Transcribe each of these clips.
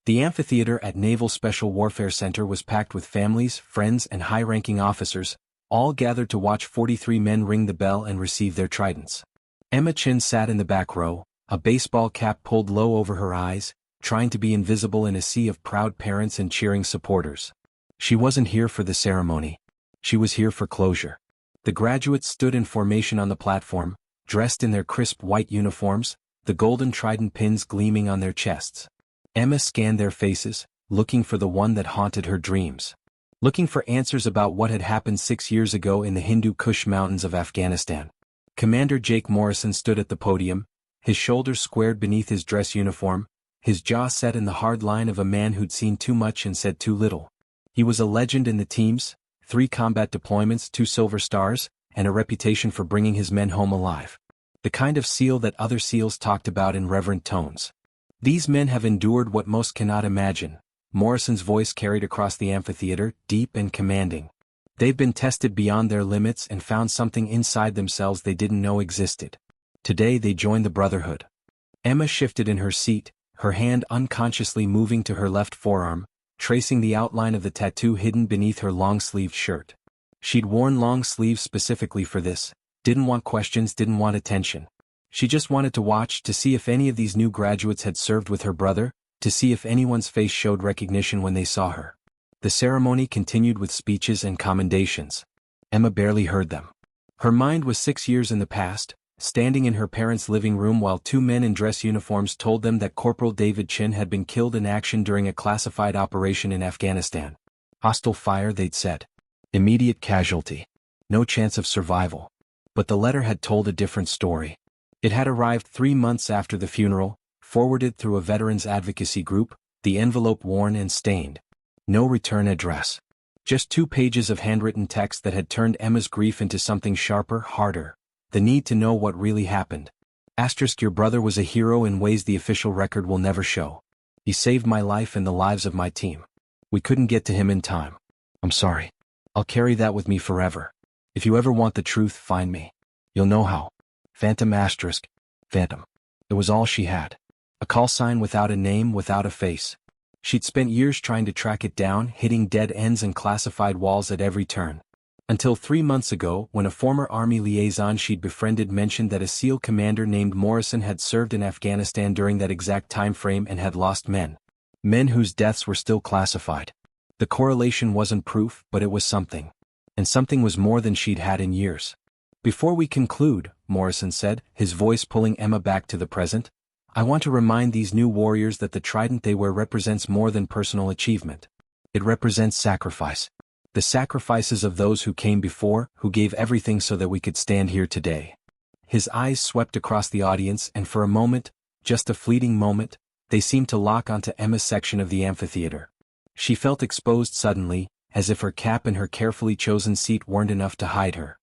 The amphitheater at Naval Special Warfare Center was packed with families, friends, and high-ranking officers, all gathered to watch 43 men ring the bell and receive their tridents. Chen sat in the back row, a baseball cap pulled low over her eyes, trying to be invisible in a sea of proud parents and cheering supporters. She wasn't here for the ceremony. She was here for closure. The graduates stood in formation on the platform, dressed in their crisp white uniforms, the golden trident pins gleaming on their chests. Emma scanned their faces, looking for the one that haunted her dreams. Looking for answers about what had happened 6 years ago in the Hindu Kush mountains of Afghanistan. Commander Jake Morrison stood at the podium, his shoulders squared beneath his dress uniform, his jaw set in the hard line of a man who'd seen too much and said too little. He was a legend in the teams, 3 combat deployments, 2 silver stars, and a reputation for bringing his men home alive. The kind of SEAL that other SEALs talked about in reverent tones. These men have endured what most cannot imagine. Morrison's voice carried across the amphitheater, deep and commanding. They've been tested beyond their limits and found something inside themselves they didn't know existed. Today they joined the Brotherhood. Emma shifted in her seat, her hand unconsciously moving to her left forearm, tracing the outline of the tattoo hidden beneath her long-sleeved shirt. She'd worn long sleeves specifically for this, didn't want questions, didn't want attention. She just wanted to watch to see if any of these new graduates had served with her brother, to see if anyone's face showed recognition when they saw her. The ceremony continued with speeches and commendations. Emma barely heard them. Her mind was 6 years in the past, standing in her parents' living room while 2 men in dress uniforms told them that Corporal David Chen had been killed in action during a classified operation in Afghanistan. Hostile fire, they'd said. Immediate casualty. No chance of survival. But the letter had told a different story. It had arrived 3 months after the funeral, forwarded through a veterans advocacy group, the envelope worn and stained. No return address. Just 2 pages of handwritten text that had turned Emma's grief into something sharper, harder. The need to know what really happened. * Your brother was a hero in ways the official record will never show. He saved my life and the lives of my team. We couldn't get to him in time. I'm sorry. I'll carry that with me forever. If you ever want the truth, find me. You'll know how. Phantom *. Phantom. It was all she had. A call sign without a name, without a face. She'd spent years trying to track it down, hitting dead ends and classified walls at every turn. Until 3 months ago, when a former Army liaison she'd befriended mentioned that a SEAL commander named Morrison had served in Afghanistan during that exact time frame and had lost men. Men whose deaths were still classified. The correlation wasn't proof, but it was something. And something was more than she'd had in years. Before we conclude, Morrison said, his voice pulling Emma back to the present, I want to remind these new warriors that the trident they wear represents more than personal achievement. It represents sacrifice. The sacrifices of those who came before, who gave everything so that we could stand here today. His eyes swept across the audience and for a moment, just a fleeting moment, they seemed to lock onto Emma's section of the amphitheater. She felt exposed suddenly, as if her cap and her carefully chosen seat weren't enough to hide her.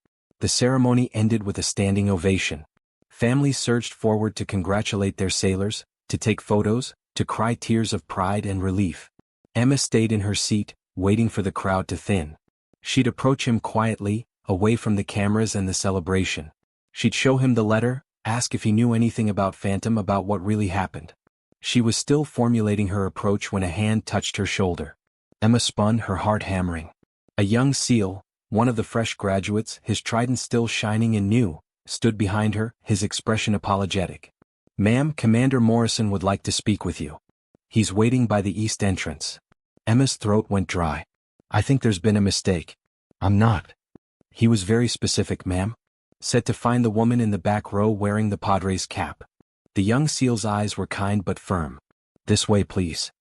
The ceremony ended with a standing ovation. Families surged forward to congratulate their sailors, to take photos, to cry tears of pride and relief. Emma stayed in her seat, waiting for the crowd to thin. She'd approach him quietly, away from the cameras and the celebration. She'd show him the letter, ask if he knew anything about Phantom, about what really happened. She was still formulating her approach when a hand touched her shoulder. Emma spun, her heart hammering. A young SEAL, one of the fresh graduates, his trident still shining and new, stood behind her, his expression apologetic. Ma'am, Commander Morrison would like to speak with you. He's waiting by the east entrance. Emma's throat went dry. I think there's been a mistake. I'm not. He was very specific, ma'am. Said to find the woman in the back row wearing the Padre's cap. The young SEAL's eyes were kind but firm. This way, please.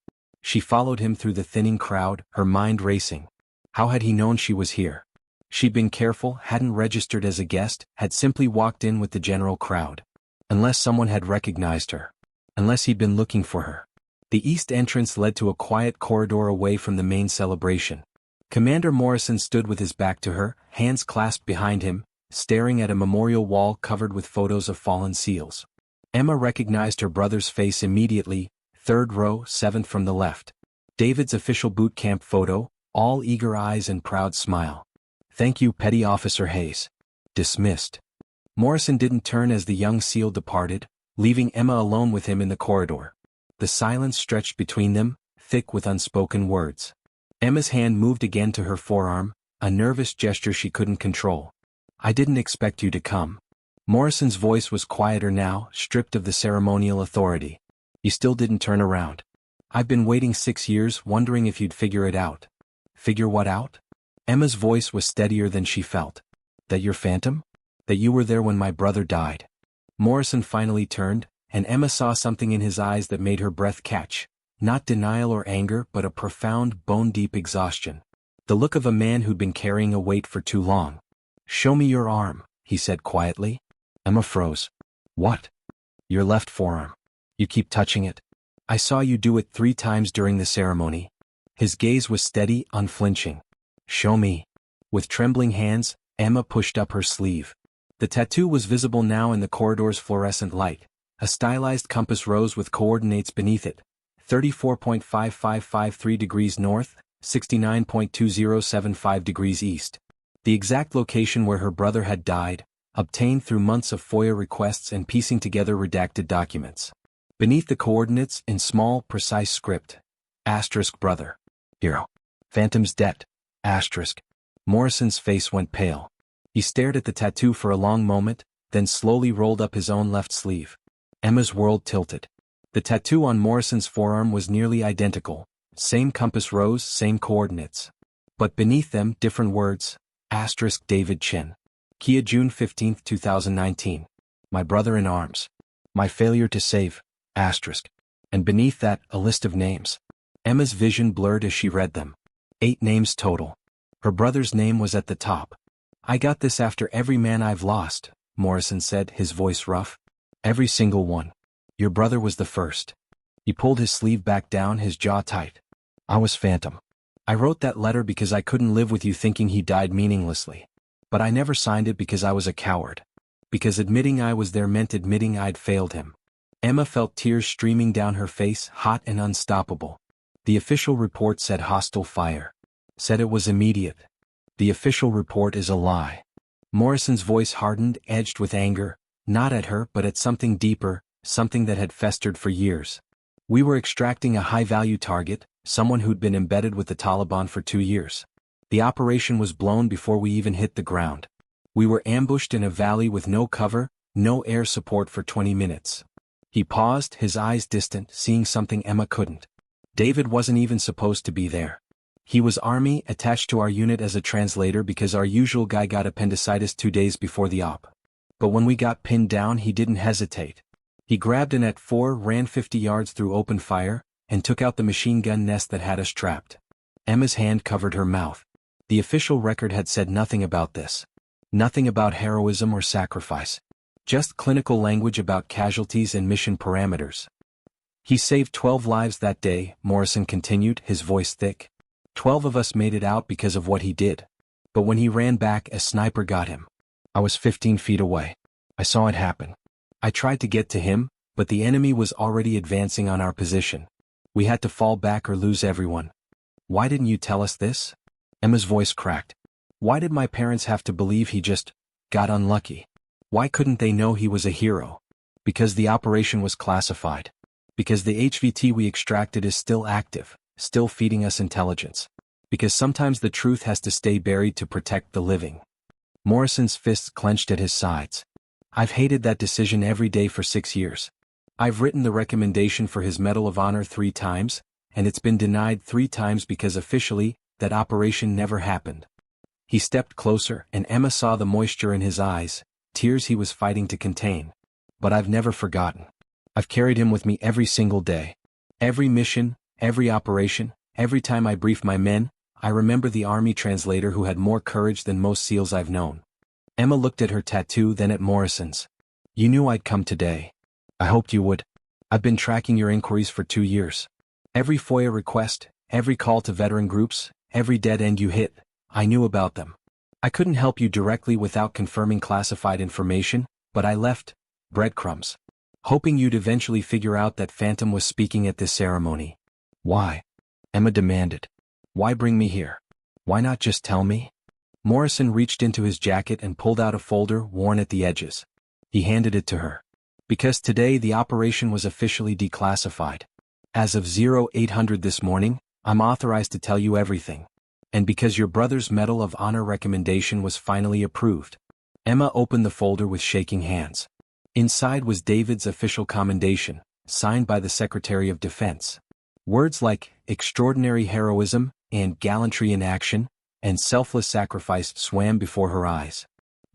She followed him through the thinning crowd, her mind racing. How had he known she was here? She'd been careful, hadn't registered as a guest, had simply walked in with the general crowd. Unless someone had recognized her. Unless he'd been looking for her. The east entrance led to a quiet corridor away from the main celebration. Commander Morrison stood with his back to her, hands clasped behind him, staring at a memorial wall covered with photos of fallen SEALs. Emma recognized her brother's face immediately, 3rd row, 7th from the left. David's official boot camp photo, all eager eyes and proud smile. Thank you, Petty Officer Hayes. Dismissed. Morrison didn't turn as the young SEAL departed, leaving Emma alone with him in the corridor. The silence stretched between them, thick with unspoken words. Emma's hand moved again to her forearm, a nervous gesture she couldn't control. I didn't expect you to come. Morrison's voice was quieter now, stripped of the ceremonial authority. You still didn't turn around. I've been waiting 6 years, wondering if you'd figure it out. Figure what out? Emma's voice was steadier than she felt. That you're Phantom? That you were there when my brother died. Morrison finally turned, and Emma saw something in his eyes that made her breath catch. Not denial or anger, but a profound, bone-deep exhaustion. The look of a man who'd been carrying a weight for too long. Show me your arm, he said quietly. Emma froze. What? Your left forearm. You keep touching it. I saw you do it 3 times during the ceremony. His gaze was steady, unflinching. Show me. With trembling hands, Emma pushed up her sleeve. The tattoo was visible now in the corridor's fluorescent light. A stylized compass rose with coordinates beneath it. 34.5553 degrees north, 69.2075 degrees east. The exact location where her brother had died, obtained through months of FOIA requests and piecing together redacted documents. Beneath the coordinates, in small, precise script, * brother. Hero. Phantom's debt. *. Morrison's face went pale. He stared at the tattoo for a long moment, then slowly rolled up his own left sleeve. Emma's world tilted. The tattoo on Morrison's forearm was nearly identical. Same compass rose, same coordinates. But beneath them, different words. * David Chen. Kia, June 15, 2019. My brother in arms. My failure to save. *. And beneath that, a list of names. Emma's vision blurred as she read them. 8 names total. Her brother's name was at the top. I got this after every man I've lost, Morrison said, his voice rough. Every single one. Your brother was the first. He pulled his sleeve back down, his jaw tight. I was Phantom. I wrote that letter because I couldn't live with you thinking he died meaninglessly. But I never signed it because I was a coward. Because admitting I was there meant admitting I'd failed him. Emma felt tears streaming down her face, hot and unstoppable. The official report said hostile fire. Said it was immediate. The official report is a lie. Morrison's voice hardened, edged with anger, not at her but at something deeper, something that had festered for years. We were extracting a high-value target, someone who'd been embedded with the Taliban for 2 years. The operation was blown before we even hit the ground. We were ambushed in a valley with no cover, no air support for 20 minutes. He paused, his eyes distant, seeing something Emma couldn't. David wasn't even supposed to be there. He was Army, attached to our unit as a translator because our usual guy got appendicitis 2 days before the op. But when we got pinned down, he didn't hesitate. He grabbed an at-4, ran 50 yards through open fire, and took out the machine gun nest that had us trapped. Emma's hand covered her mouth. The official record had said nothing about this. Nothing about heroism or sacrifice. Just clinical language about casualties and mission parameters. He saved 12 lives that day, Morrison continued, his voice thick. 12 of us made it out because of what he did. But when he ran back, a sniper got him. I was 15 feet away. I saw it happen. I tried to get to him, but the enemy was already advancing on our position. We had to fall back or lose everyone. Why didn't you tell us this? Emma's voice cracked. Why did my parents have to believe he just got unlucky? Why couldn't they know he was a hero? Because the operation was classified. Because the HVT we extracted is still active, still feeding us intelligence. Because sometimes the truth has to stay buried to protect the living. Morrison's fists clenched at his sides. I've hated that decision every day for 6 years. I've written the recommendation for his Medal of Honor 3 times, and it's been denied 3 times because officially, that operation never happened. He stepped closer, and Emma saw the moisture in his eyes, tears he was fighting to contain. But I've never forgotten. I've carried him with me every single day. Every mission, every operation, every time I brief my men, I remember the Army translator who had more courage than most SEALs I've known. Emma looked at her tattoo, then at Morrison's. You knew I'd come today. I hoped you would. I've been tracking your inquiries for 2 years. Every FOIA request, every call to veteran groups, every dead end you hit, I knew about them. I couldn't help you directly without confirming classified information, but I left breadcrumbs, hoping you'd eventually figure out that Phantom was speaking at this ceremony. Why? Emma demanded. Why bring me here? Why not just tell me? Morrison reached into his jacket and pulled out a folder worn at the edges. He handed it to her. Because today the operation was officially declassified. As of 0800 this morning, I'm authorized to tell you everything. And because your brother's Medal of Honor recommendation was finally approved. Emma opened the folder with shaking hands. Inside was David's official commendation, signed by the Secretary of Defense. Words like extraordinary heroism and gallantry in action and selfless sacrifice swam before her eyes.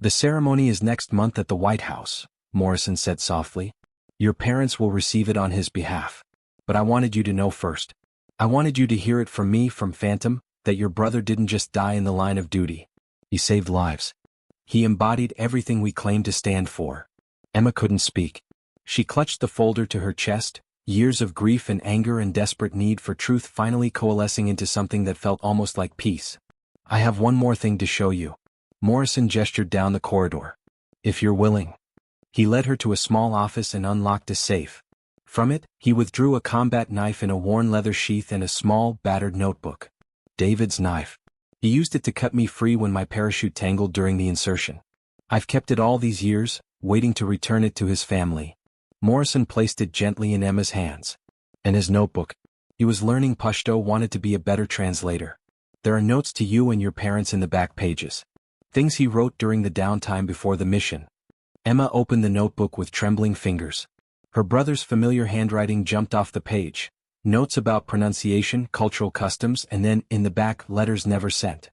The ceremony is next month at the White House, Morrison said softly. Your parents will receive it on his behalf. But I wanted you to know first. I wanted you to hear it from me, from Phantom, that your brother didn't just die in the line of duty. He saved lives. He embodied everything we claim to stand for. Emma couldn't speak. She clutched the folder to her chest, years of grief and anger and desperate need for truth finally coalescing into something that felt almost like peace. I have one more thing to show you. Morrison gestured down the corridor. If you're willing. He led her to a small office and unlocked a safe. From it, he withdrew a combat knife in a worn leather sheath and a small, battered notebook. David's knife. He used it to cut me free when my parachute tangled during the insertion. I've kept it all these years, waiting to return it to his family. Morrison placed it gently in Emma's hands. And his notebook. He was learning Pashto, wanted to be a better translator. There are notes to you and your parents in the back pages. Things he wrote during the downtime before the mission. Emma opened the notebook with trembling fingers. Her brother's familiar handwriting jumped off the page. Notes about pronunciation, cultural customs, and then, in the back, letters never sent.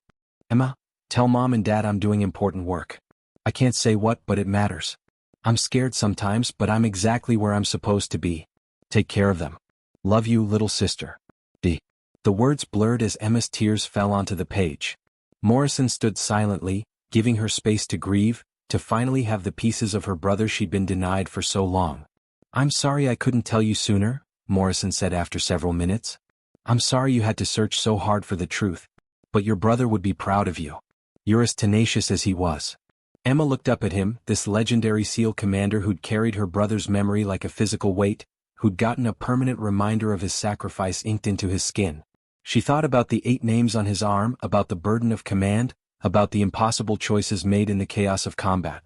Emma, tell Mom and Dad I'm doing important work. I can't say what, but it matters. I'm scared sometimes, but I'm exactly where I'm supposed to be. Take care of them. Love you, little sister. D. The words blurred as Emma's tears fell onto the page. Morrison stood silently, giving her space to grieve, to finally have the pieces of her brother she'd been denied for so long. I'm sorry I couldn't tell you sooner, Morrison said after several minutes. I'm sorry you had to search so hard for the truth. But your brother would be proud of you. You're as tenacious as he was. Emma looked up at him, this legendary SEAL commander who'd carried her brother's memory like a physical weight, who'd gotten a permanent reminder of his sacrifice inked into his skin. She thought about the 8 names on his arm, about the burden of command, about the impossible choices made in the chaos of combat.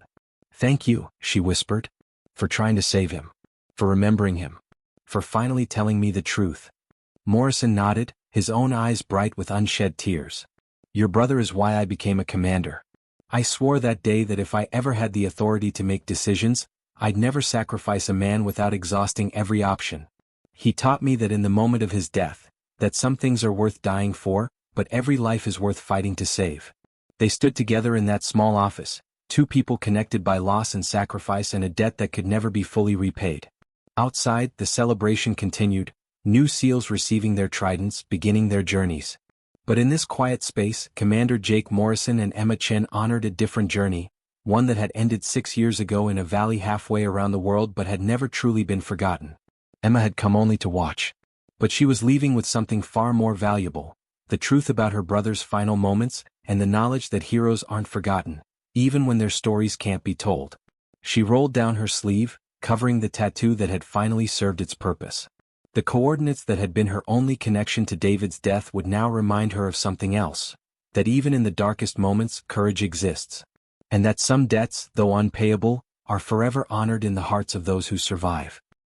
Thank you, she whispered, for trying to save him, for remembering him, for finally telling me the truth. Morrison nodded, his own eyes bright with unshed tears. Your brother is why I became a commander. I swore that day that if I ever had the authority to make decisions, I'd never sacrifice a man without exhausting every option. He taught me that in the moment of his death, that some things are worth dying for, but every life is worth fighting to save. They stood together in that small office, 2 people connected by loss and sacrifice and a debt that could never be fully repaid. Outside, the celebration continued, new SEALs receiving their Tridents, beginning their journeys. But in this quiet space, Commander Jake Morrison and Emma Chen honored a different journey, one that had ended 6 years ago in a valley halfway around the world but had never truly been forgotten. Emma had come only to watch. But she was leaving with something far more valuable, the truth about her brother's final moments, and the knowledge that heroes aren't forgotten, even when their stories can't be told. She rolled down her sleeve, covering the tattoo that had finally served its purpose. The coordinates that had been her only connection to David's death would now remind her of something else, that even in the darkest moments, courage exists. And that some debts, though unpayable, are forever honored in the hearts of those who survive.